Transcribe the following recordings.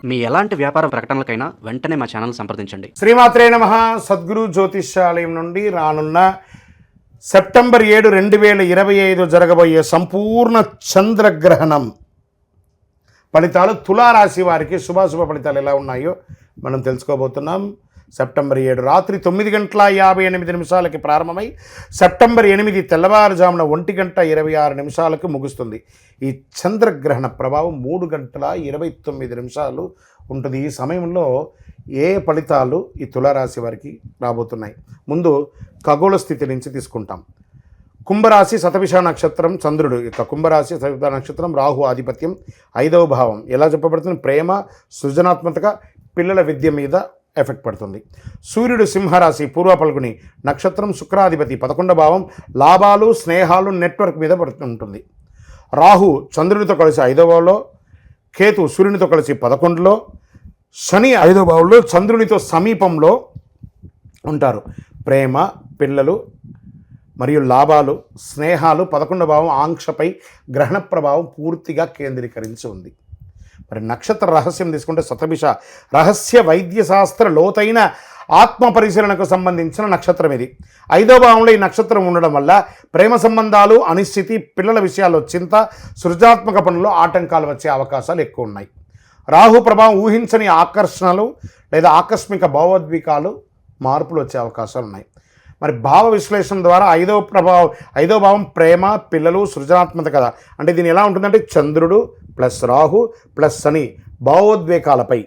మీ ఎలాంటి వ్యాపార ప్రకటనలకైనా వెంటనే మా ఛానల్ సంప్రదించండి. శ్రీమాత్రే నమః. సద్గురు జ్యోతిష్యాలయం నుండి రానున్న సెప్టెంబర్ 7, 2025 జరగబోయే సంపూర్ణ చంద్రగ్రహణం ఫలితాలు తులారాశి వారికి శుభాశుభ ఫలితాలు ఎలా ఉన్నాయో మనం తెలుసుకోబోతున్నాం. సెప్టెంబర్ 7 రాత్రి 9:58 ప్రారంభమై సెప్టెంబర్ 8 తెల్లవారుజామున 1:26 ముగుస్తుంది. ఈ చంద్రగ్రహణ ప్రభావం 3:29 ఉంటుంది. ఈ సమయంలో ఏ ఫలితాలు ఈ తులారాశి వారికి రాబోతున్నాయి? ముందు ఖగోళ స్థితి నుంచి తీసుకుంటాం. కుంభరాశి శతభిష నక్షత్రం చంద్రుడు యొక్క కుంభరాశి శతభిష నక్షత్రం రాహు ఆధిపత్యం 5వ భావం ఎలా చెప్పబడుతుంది? ప్రేమ, సృజనాత్మక, పిల్లల విద్య మీద ఎఫెక్ట్ పడుతుంది. సూర్యుడు సింహరాశి పూర్వ పల్గుని నక్షత్రం శుక్రాధిపతి 11వ భావం లాభాలు, స్నేహాలు, నెట్వర్క్ మీద ఉంటుంది. రాహు చంద్రునితో కలిసి 5వ భావంలో, కేతు సూర్యునితో కలిసి 11లో, శని 5వ భావంలో చంద్రునితో సమీపంలో ఉంటారు. ప్రేమ, పిల్లలు మరియు లాభాలు, స్నేహాలు 11వ భావం ఆంక్షపై గ్రహణ ప్రభావం పూర్తిగా కేంద్రీకరించి ఉంది. మరి నక్షత్ర రహస్యం తీసుకుంటే శతభిష రహస్య వైద్యశాస్త్ర లోతైన ఆత్మ పరిశీలనకు సంబంధించిన నక్షత్రం ఇది. 5వ భావంలో ఈ నక్షత్రం ఉండడం వల్ల ప్రేమ సంబంధాలు, అనిశ్చితి, పిల్లల విషయాల్లో చింత, సృజనాత్మక పనుల్లో ఆటంకాలు వచ్చే అవకాశాలు ఎక్కువ ఉన్నాయి. రాహు ప్రభావం ఊహించని ఆకర్షణలు లేదా ఆకస్మిక భావోద్వేగాలు, మార్పులు వచ్చే అవకాశాలు ఉన్నాయి. మరి భావ విశ్లేషణ ద్వారా 5వ భావం ప్రేమ, పిల్లలు, సృజనాత్మక కదా. అంటే దీని ఎలా ఉంటుందంటే చంద్రుడు ప్లస్ రాహు ప్లస్ శని భావోద్వేగాలపై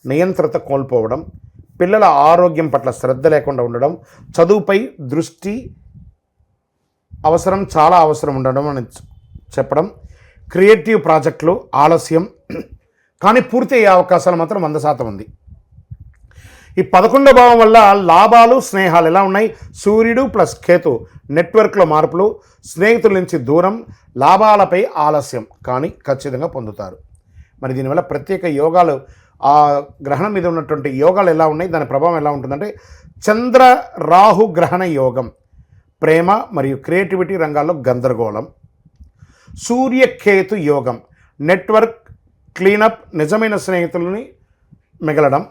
నియంత్రణ కోల్పోవడం, పిల్లల ఆరోగ్యం పట్ల శ్రద్ధ లేకుండా ఉండడం, చదువుపై దృష్టి చాలా అవసరం ఉండడం అని చెప్పడం, క్రియేటివ్ ప్రాజెక్టులు ఆలస్యం కానీ పూర్తి అయ్యే అవకాశాలు మాత్రం 100% ఉంది. ఈ 11వ భావం వల్ల లాభాలు, స్నేహాలు ఎలా ఉన్నాయి? సూర్యుడు ప్లస్ కేతు నెట్వర్క్లో మార్పులు, స్నేహితుల నుంచి దూరం, లాభాలపై ఆలస్యం కానీ ఖచ్చితంగా పొందుతారు. మరి దీనివల్ల ప్రత్యేక యోగాలు, ఆ గ్రహణం మీద ఉన్నటువంటి యోగాలు ఎలా ఉన్నాయి, దాని ప్రభావం ఎలా ఉంటుందంటే చంద్ర రాహు గ్రహణ యోగం ప్రేమ మరియు క్రియేటివిటీ రంగాల్లో గందరగోళం, సూర్యకేతు యోగం నెట్వర్క్ క్లీనప్, నిజమైన స్నేహితులని మిగలడం,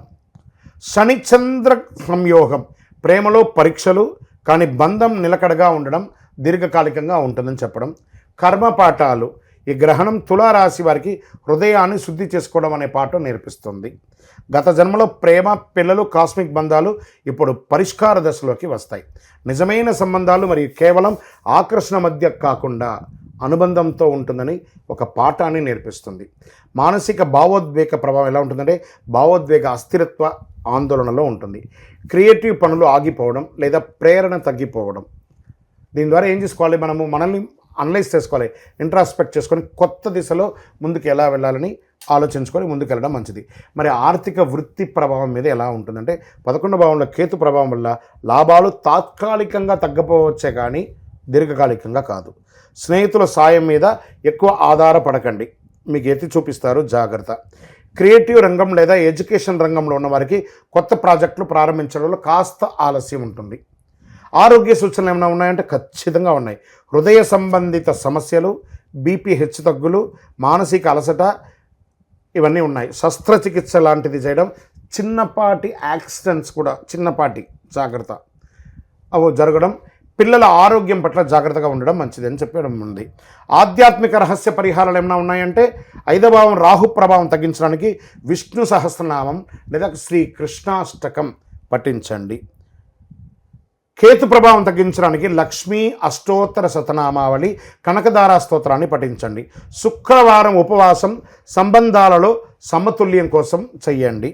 శని చంద్ర సంయోగం ప్రేమలో పరీక్షలు కానీ బంధం నిలకడగా ఉండడం, దీర్ఘకాలికంగా ఉంటుందని చెప్పడం, కర్మపాఠాలు ఈ గ్రహణం తులారాశి వారికి హృదయాన్ని శుద్ధి చేసుకోవడం అనే పాఠం నేర్పిస్తుంది. గత జన్మలో ప్రేమ, పిల్లలు, కాస్మిక్ బంధాలు ఇప్పుడు పరిష్కార దశలోకి వస్తాయి. నిజమైన సంబంధాలు మరియు కేవలం ఆకర్షణ మధ్య కాకుండా అనుబంధంతో ఉంటుందని ఒక పాఠాన్ని నేర్పిస్తుంది. మానసిక భావోద్వేగ ప్రభావం ఎలా ఉంటుందంటే భావోద్వేగ అస్థిరత్వ ఆందోళనలో ఉంటుంది. క్రియేటివ్ పనులు ఆగిపోవడం లేదా ప్రేరణ తగ్గిపోవడం. దీని ద్వారా ఏం చేసుకోవాలి? మనల్ని అనలైజ్ చేసుకోవాలి, ఇంట్రాస్పెక్ట్ చేసుకొని కొత్త దిశలో ముందుకు ఎలా వెళ్ళాలని ఆలోచించుకొని ముందుకు వెళ్ళడం మంచిది. మరి ఆర్థిక వృత్తి ప్రభావం మీద ఎలా ఉంటుందంటే 11వ భావంలో కేతు ప్రభావం వల్ల లాభాలు తాత్కాలికంగా తగ్గపోవచ్చే కానీ దీర్ఘకాలికంగా కాదు. స్నేహితుల సాయం మీద ఎక్కువ ఆధారపడకండి, మీకు ఎత్తి చూపిస్తారు, జాగ్రత్త. క్రియేటివ్ రంగం లేదా ఎడ్యుకేషన్ రంగంలో ఉన్న వారికి కొత్త ప్రాజెక్టులు ప్రారంభించడంలో కాస్త ఆలస్యం ఉంటుంది. ఆరోగ్య సూచనలు ఏమైనా ఉన్నాయంటే ఖచ్చితంగా ఉన్నాయి. హృదయ సంబంధిత సమస్యలు, బీపీ హెచ్చుతగ్గులు, మానసిక అలసట ఇవన్నీ ఉన్నాయి. శస్త్రచికిత్స లాంటిది చేయడం, చిన్నపాటి యాక్సిడెంట్స్ కూడా చిన్నపాటి జాగ్రత్త అవి జరగడం, పిల్లల ఆరోగ్యం పట్ల జాగ్రత్తగా ఉండడం మంచిది అని చెప్పడం ఉంది. ఆధ్యాత్మిక రహస్య పరిహారాలు ఏమైనా ఉన్నాయంటే 5వ భావం రాహు ప్రభావం తగ్గించడానికి విష్ణు సహస్రనామం లేదా శ్రీ కృష్ణాష్టకం పఠించండి. కేతు ప్రభావం తగ్గించడానికి లక్ష్మీ అష్టోత్తర శతనామావళి, కనకదారా స్తోత్రాన్ని పఠించండి. శుక్రవారం ఉపవాసం సంబంధాలలో సమతుల్యం కోసం చెయ్యండి.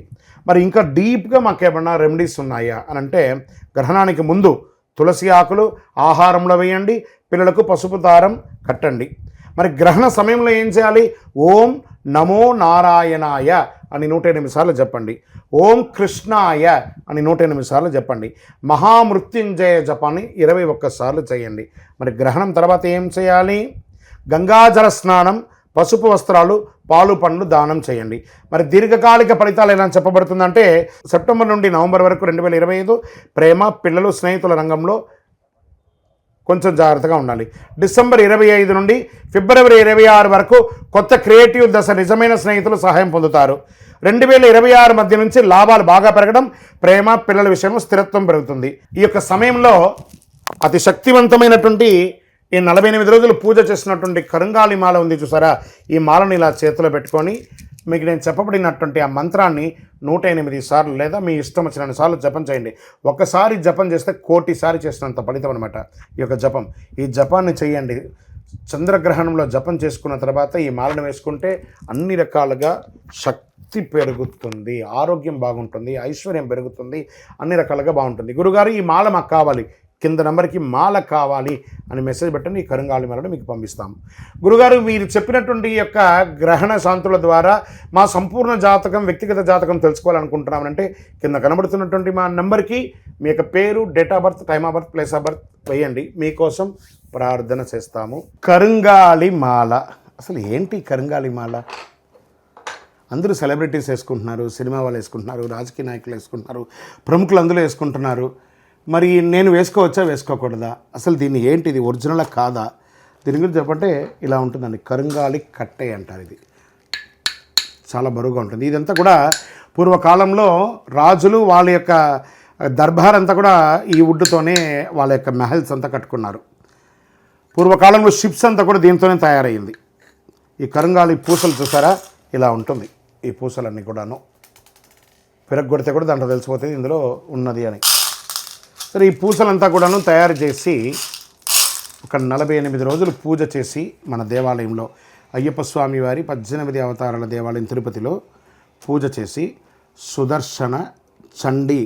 మరి ఇంకా డీప్గా మాకేమన్నా రెమెడీస్ ఉన్నాయా అని అంటే గ్రహణానికి ముందు తులసి ఆకులు ఆహారంలో వేయండి, పిల్లలకు పసుపు దారం కట్టండి. మరి గ్రహణ సమయంలో ఏం చేయాలి? ఓం నమో నారాయణాయ అని 108 సార్లు చెప్పండి. ఓం కృష్ణాయ అని 108 సార్లు చెప్పండి. మహామృత్యుంజయ జపాన్ని 21 సార్లు చేయండి. మరి గ్రహణం తర్వాత ఏం చేయాలి? గంగాజల స్నానం, పసుపు వస్త్రాలు, పాలు పండ్లు దానం చేయండి. మరి దీర్ఘకాలిక ఫలితాలు ఎలా చెప్పబడుతుందంటే సెప్టెంబర్ నుండి నవంబర్ వరకు 2025 ప్రేమ, పిల్లలు, స్నేహితుల రంగంలో కొంచెం జాగ్రత్తగా ఉండాలి. డిసెంబర్ 25 నుండి ఫిబ్రవరి 26 వరకు కొత్త క్రియేటివ్ దశ నిజమైన స్నేహితులు సహాయం పొందుతారు. 2026 మధ్య నుంచి లాభాలు బాగా పెరగడం, ప్రేమ పిల్లల విషయంలో స్థిరత్వం పెరుగుతుంది. ఈ యొక్క సమయంలో అతి శక్తివంతమైనటువంటి ఈ 48 రోజులు పూజ చేసినటువంటి కరుంగాలి మాల ఉంది చూసారా, ఈ మాలను ఇలా చేతిలో పెట్టుకొని మీకు నేను చెప్పబడినటువంటి ఆ మంత్రాన్ని 108 సార్లు లేదా మీ ఇష్టం వచ్చిన సార్లు జపం చేయండి. ఒక్కసారి జపం చేస్తే 1,000,000 సారి చేసినంత ఫలితం అనమాట ఈ యొక్క జపం. ఈ జపాన్ని చేయండి. చంద్రగ్రహణంలో జపం చేసుకున్న తర్వాత ఈ మాలను వేసుకుంటే అన్ని రకాలుగా శక్తి పెరుగుతుంది, ఆరోగ్యం బాగుంటుంది, ఐశ్వర్యం పెరుగుతుంది, అన్ని రకాలుగా బాగుంటుంది. గురుగారు ఈ మాల మాకు కావాలి, కింద నెంబర్కి మాల కావాలి అని మెసేజ్ పెట్టండి. ఈ కరుంగాలి మాలను మీకు పంపిస్తాము. గురుగారు మీరు చెప్పినటువంటి ఈ యొక్క గ్రహణ శాంతుల ద్వారా మా సంపూర్ణ జాతకం, వ్యక్తిగత జాతకం తెలుసుకోవాలనుకుంటున్నామంటే కింద కనబడుతున్నటువంటి మా నెంబర్కి మీ యొక్క పేరు, date of birth, time of birth, place of birth వేయండి. మీకోసం ప్రార్థన చేస్తాము. కరుంగాలి మాల అసలు ఏంటి? కరుంగాలి మాల అందరూ సెలబ్రిటీస్ వేసుకుంటున్నారు, సినిమా వాళ్ళు వేసుకుంటున్నారు, రాజకీయ నాయకులు వేసుకుంటున్నారు, ప్రముఖులు అందులో వేసుకుంటున్నారు. మరి నేను వేసుకోవచ్చా వేసుకోకూడదా? అసలు దీన్ని ఏంటి, ఇది ఒరిజినల్ కాదా? దీని గురించి చెప్పంటే ఇలా ఉంటుందండి. కరుంగాలి కట్టె అంటారు. ఇది చాలా బరువుగా ఉంటుంది. ఇదంతా కూడా పూర్వకాలంలో రాజులు వాళ్ళ యొక్క దర్బార్ అంతా కూడా ఈ వుడ్తోనే వాళ్ళ యొక్క మెహల్స్ అంతా కట్టుకున్నారు. పూర్వకాలంలో షిప్స్ అంతా కూడా దీంతోనే తయారయ్యింది. ఈ కరుంగాలి పూసలు చూసారా, ఇలా ఉంటుంది. ఈ పూసలన్నీ కూడాను పిరగొడితే కూడా దాంట్లో తెలిసిపోతుంది ఇందులో ఉన్నది అని. సరే, ఈ పూసలంతా కూడాను తయారు చేసి ఒక 48 రోజులు పూజ చేసి మన దేవాలయంలో అయ్యప్ప స్వామి వారి 18 అవతారాల దేవాలయం తిరుపతిలో పూజ చేసి సుదర్శన చండీ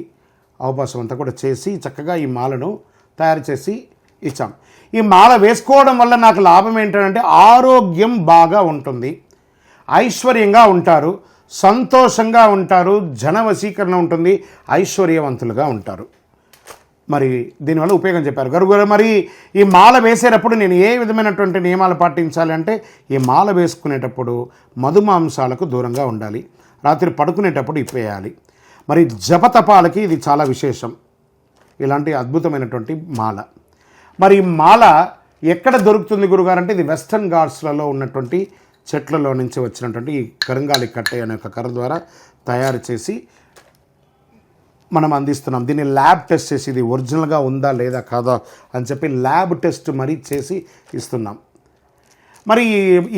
అవకాశం అంతా కూడా చేసి చక్కగా ఈ మాలను తయారు చేసి ఇచ్చాం. ఈ మాల వేసుకోవడం వల్ల నాకు లాభం ఏంటంటే ఆరోగ్యం బాగా ఉంటుంది, ఐశ్వర్యంగా ఉంటారు, సంతోషంగా ఉంటారు, జన వశీకరణ ఉంటుంది, ఐశ్వర్యవంతులుగా ఉంటారు. మరి దీనివల్ల ఉపయోగం చెప్పారు గురుగారు. మరి ఈ మాల వేసేటప్పుడు నేను ఏ విధమైనటువంటి నియమాలు పాటించాలి అంటే, ఈ మాల వేసుకునేటప్పుడు మధుమాంసాలకు దూరంగా ఉండాలి, రాత్రి పడుకునేటప్పుడు ఇప్పేయాలి. మరి జపతపాలకి ఇది చాలా విశేషం, ఇలాంటి అద్భుతమైనటువంటి మాల. మరి ఈ మాల ఎక్కడ దొరుకుతుంది గురుగారు అంటే, ఇది వెస్టర్న్ ఘాట్స్లలో ఉన్నటువంటి చెట్లలో నుంచి వచ్చినటువంటి ఈ కరుంగాలి కట్టె అనే ఒక కర్ర ద్వారా తయారు చేసి మనం అందిస్తున్నాం. దీన్ని ల్యాబ్ టెస్ట్ చేసి ఇది ఒరిజినల్గా ఉందా లేదా కాదా అని చెప్పి ల్యాబ్ టెస్ట్ మరీ చేసి ఇస్తున్నాం. మరి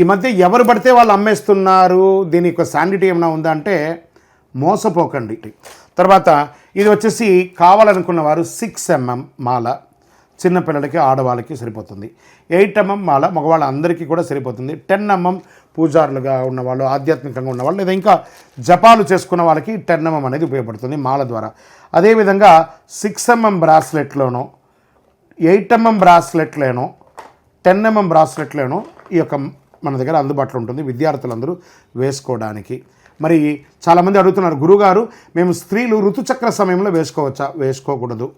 ఈ మధ్య ఎవరు పడితే వాళ్ళు అమ్మేస్తున్నారు, దీని యొక్క శానిటీ ఏమైనా ఉందా అంటే మోసపోకండి. తర్వాత ఇది వచ్చేసి కావాలనుకున్న వారు 6 mm మాల చిన్నపిల్లలకి, ఆడవాళ్ళకి సరిపోతుంది. 8 mm మాల మగవాళ్ళ అందరికీ కూడా సరిపోతుంది. 10 mm పూజారులుగా ఉన్నవాళ్ళు, ఆధ్యాత్మికంగా ఉన్నవాళ్ళు, లేదా ఇంకా జపాలు చేసుకున్న వాళ్ళకి 10 mm అనేది ఉపయోగపడుతుంది మాల ద్వారా. అదేవిధంగా 6 mm బ్రాస్లెట్లోనో, 8 mm బ్రాస్లెట్లోనో, 10 mm బ్రాస్లెట్లోనో ఈ యొక్క మన దగ్గర అందుబాటులో ఉంటుంది విద్యార్థులందరూ వేసుకోవడానికి. మరి చాలామంది అడుగుతున్నారు, గురుగారు మేము స్త్రీలు ఋతుచక్ర సమయంలో వేసుకోవచ్చా? వేసుకోకూడదు.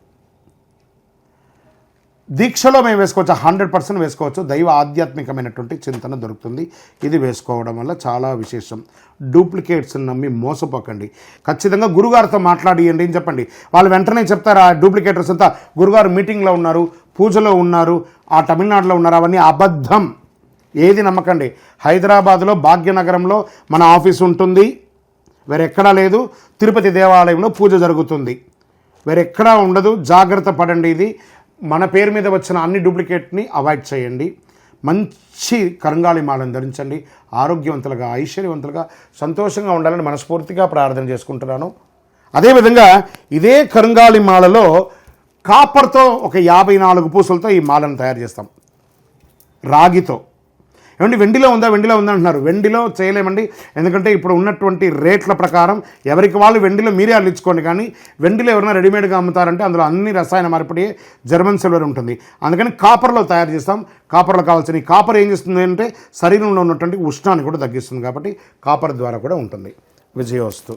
దీక్షలో మేము వేసుకోవచ్చు, 100% వేసుకోవచ్చు. దైవ ఆధ్యాత్మికమైనటువంటి చింతన దొరుకుతుంది. ఇది వేసుకోవడం వల్ల చాలా విశేషం. డూప్లికేట్స్ నమ్మి మోసపోకండి. ఖచ్చితంగా గురుగారితో మాట్లాడియండి అని చెప్పండి. వాళ్ళు వెంటనే చెప్తారు, ఆ డూప్లికేటర్స్ అంతా గురుగారు మీటింగ్లో ఉన్నారు, పూజలో ఉన్నారు, ఆ తమిళనాడులో ఉన్నారు, అవన్నీ అబద్ధం. ఏది నమ్మకండి. హైదరాబాద్లో భాగ్యనగరంలో మన ఆఫీస్ ఉంటుంది, వేరెక్కడా లేదు. తిరుపతి దేవాలయంలో పూజ జరుగుతుంది, వేరెక్కడా ఉండదు. జాగ్రత్త పడండి. ఇది మన పేరు మీద వచ్చిన అన్ని డూప్లికేట్ని అవాయిడ్ చేయండి. మంచి కరుంగాలి మాలను ధరించండి. ఆరోగ్యవంతులుగా, ఐశ్వర్యవంతులుగా, సంతోషంగా ఉండాలని మనస్ఫూర్తిగా ప్రార్థన చేసుకుంటున్నాను. అదేవిధంగా ఇదే కరుంగాలి మాలలో కాపర్తో ఒక 54 పూసలతో ఈ మాలను తయారు చేస్తాం. రాగితో. ఏమండి వెండిలో ఉందా అంటున్నారు. వెండిలో చేయలేమండి, ఎందుకంటే ఇప్పుడు ఉన్నటువంటి రేట్ల ప్రకారం ఎవరికి వాళ్ళు వెండిలో మీరే అల్లించుకోండి. కానీ వెండిలో ఎవరైనా రెడీమేడ్గా అమ్ముతారంటే అందులో అన్ని రసాయన మార్పిడి, జర్మన్ సిల్వర్ ఉంటుంది. అందుకని కాపర్లో తయారు చేస్తాం. కాపర్లో కావాల్సిన ఈ కాపర్ ఏం చేస్తుంది అంటే శరీరంలో ఉన్నటువంటి ఉష్ణాన్ని కూడా తగ్గిస్తుంది. కాబట్టి కాపర్ ద్వారా కూడా ఉంటుంది. విజయోస్తు.